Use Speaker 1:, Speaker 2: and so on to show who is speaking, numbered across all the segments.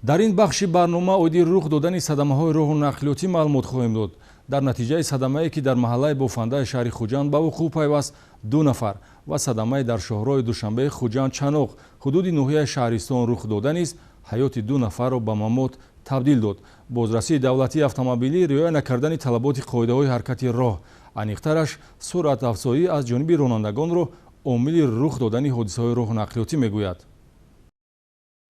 Speaker 1: дар ин бахши барнома оиди рух додани садамаҳои роҳу нақлиётӣ маълумот хоҳем дод. дар натиҷаи садамае ки дар маҳаллаи бофандаи шаҳри Хуҷанд ба вуқӯъ пайваст 2 нафар ва садамае дар шоҳроҳи Душанбеи Хуҷанд Чаноқ ҳудуди ноҳияи Шаҳристон рух дода низ ҳаёти 2 нафарро ба мамот табдил дод. Бозрасии давлатии автомобилӣ риоя накардани талаботи қоидаҳои ҳаракати роҳ, аниқтараш суръатафзоӣ аз ҷониби ронандагонро омили рух додани ҳодисаҳои роҳу нақлиётӣ мегӯяд.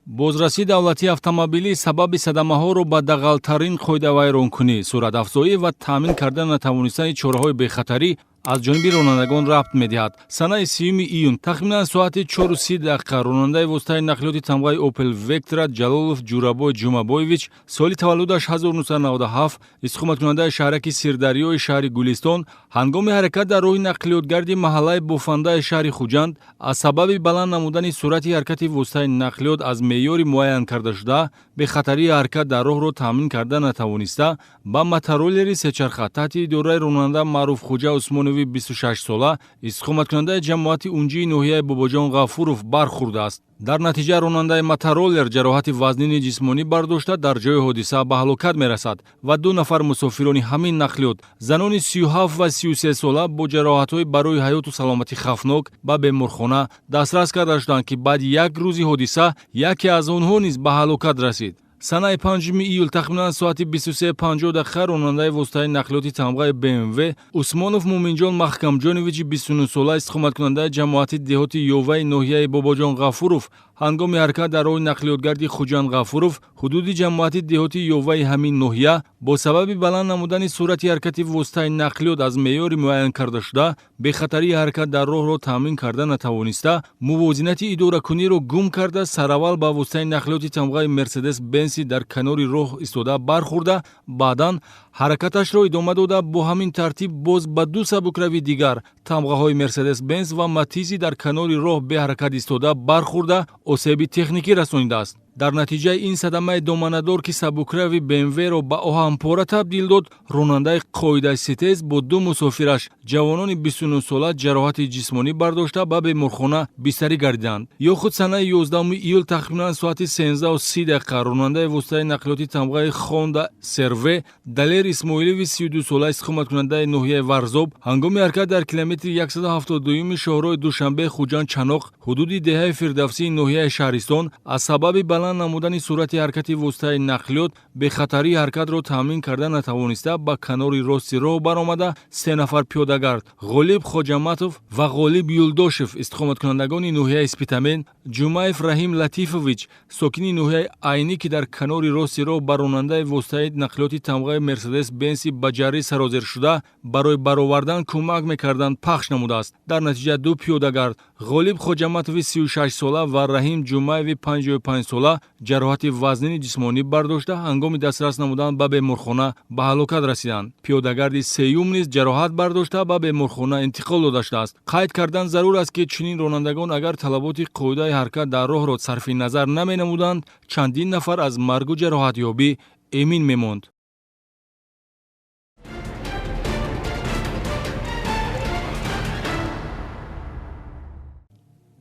Speaker 1: бозрасии давлатии автомобилӣ сабаби садамаҳоро ба дағалтарин қоида вайронкунӣ, суръатафзоӣ ва таъмин кардан натавонистани чораҳои бехатарӣ аз ҷониби ронандагон рабт медиҳад. Санаи 3 июн тахминан соати 4:30 ронандаи воситаи нақлиёти тамғаи Opel Vectra Ҷалолов Ҷурабой Ҷумабоевич соли таваллудаш 1997 истиқоматкунандаи шаҳраки Сирдарёи шаҳри Гулистон ҳангоми ҳаракат дар роҳи нақлиётгарди маҳаллаи бофандаи шаҳри Хуҷанд аз сабаби баланд намудани суръати ҳаракати воситаи нақлиёт аз меъёри муайян кардашуда бехатарии ҳаракат дар роҳро таъмин карда натавониста ба мотороллери сечарха таҳти идораи ронанда маъруф Хуҷа Усмонови 26 сола истиқоматкунандаи ҷамоати унҷии ноҳияи Бобоҷон Ғафуров бархӯрдааст. дар натиҷа ронандаи мотороллер ҷароҳати вазнини ҷисмонӣ бардошта дар ҷои ҳодиса ба ҳалокат мерасад ва 2 нафар мусофирони ҳамин нақлиёт занони 37 ва 33 сола бо ҷароҳатҳои барои ҳаёту саломатӣ хавфнок ба беморхона дастрас карда шуданд ки баъди як рӯзи ҳодиса яке аз онҳо низ ба ҳалокат расид. санаи 5 июл тахминан соати 23:50 ронандаи воситаи нақлиёти тамғаи BMW Усмонов Муминҷон Маҳкамҷоновичи 29 сола истиқоматкунандаи ҷамоати деҳоти Ёваи ноҳияи Бобоҷон Ғафуров ҳангоми ҳаракат дар роҳи нақлиётгарди Хуҷанд Ғафуров ҳудуди ҷамоати деҳоти Ёваи ҳамин ноҳия бо сабаби баланд намудани суръати ҳаракати воситаи нақлиёт аз меъёри муайян кардашуда бехатарии ҳаракат дар роҳро таъмин карда натавониста мувозинати идоракуниро гум карда сараввал ба воситаи нақлиёти тамғаи Мерседес Бенси дар канори роҳ истода бархӯрда баъдан ҳаракаташро идома дода бо ҳамин тартиб боз ба 2 сабукрави дигар тамғаҳои Мерседес Бенс ва Матизи дар канори роҳ беҳаракат истода бархӯрда осеби техникӣ расонидааст. дар натиҷаи ин садамаи доманадор ки сабукрави BMW-ро ба оҳанпора табдил дод, ронандаи қоидаи ситез бо 2 мусофираш ҷавонони 29 сола ҷароҳати ҷисмонӣ бардошта ба беморхона бистарӣ гардиданд. ё худ санаи 11 июл тахминан соати 13:30 ронандаи воситаи нақлиёти тамғаи Honda Serve Далер Исмоилови 32 сола истиқоматкунандаи ноҳияи Варзоб ҳангоми ҳаракат дар километри 172 шоҳроҳи Душанбе Хуҷанд Чаноқ ҳудуди деҳаи Фирдавсии ноҳияи Шаҳристон аз сабаби намудани суръати ҳаракати воситаи нақлиёт бехатарии ҳаракатро таъмин карда натавониста ба канори рости роҳ баромада 3 нафар пиёдагард Ғолиб Хоҷаматов ва Ғолиб Юлдошев истиқоматкунандагони ноҳияи Спитамен, Ҷумаев Раҳим Латифович сокини ноҳияи Айнӣ ки дар канори рости роҳ ба ронандаи воситаи нақлиёти тамғаи Мерседес Бенси ба ҷаррӣ сарозер шуда барои баровардан кӯмак мекарданд пахш намудааст. дар натиҷа 2 пиёдагард Ғолиб Хоҷаматови 36 сола ва Раҳим Ҷумаеви 55 сола ҷароҳати вазнини ҷисмонӣ бардошта ҳангоми дастрас намудан ба беморхона ба ҳалокат расиданд. пиёдагарди сеюм низ ҷароҳат бардошта ба беморхона интиқол дода шудааст. қайд кардан зарур аст ки чунин ронандагон агар талаботи қоидаи ҳаракат дар роҳро сарфи назар наменамуданд, чандин нафар аз маргу ҷароҳатёбӣ эмин мемонд.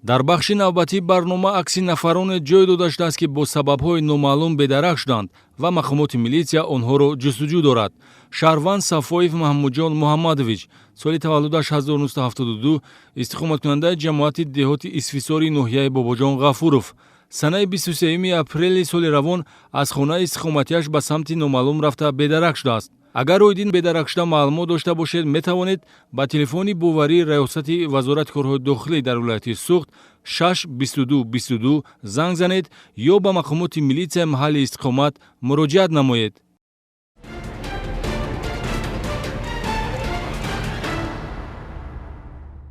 Speaker 1: дар бахши навбатии барнома акси нафароне ҷой дода шудааст ки бо сабабҳои номаълум бедарах шуданд ва мақомоти милитсия онҳоро ҷустуҷӯ дорад. шаҳрванд Сафоев Маҳмуҷон Муҳаммадович соли таваллудаш 1972 истиқоматкунандаи ҷамоати деҳоти Исфисори ноҳияи Бобоҷон Ғафуров санаи 23 апрели соли равон аз хонаи истиқоматиаш ба самти номаълум рафта бедарак шудааст. агар оидин бедарак шуда маълумот дошта бошед, метавонед ба телефони боварии раёсати Вазорати корҳои дохилӣ дар вилояти Суғд 62222 занг занед ё ба мақомоти милитсияи маҳалли истиқомат муроҷиат намоед.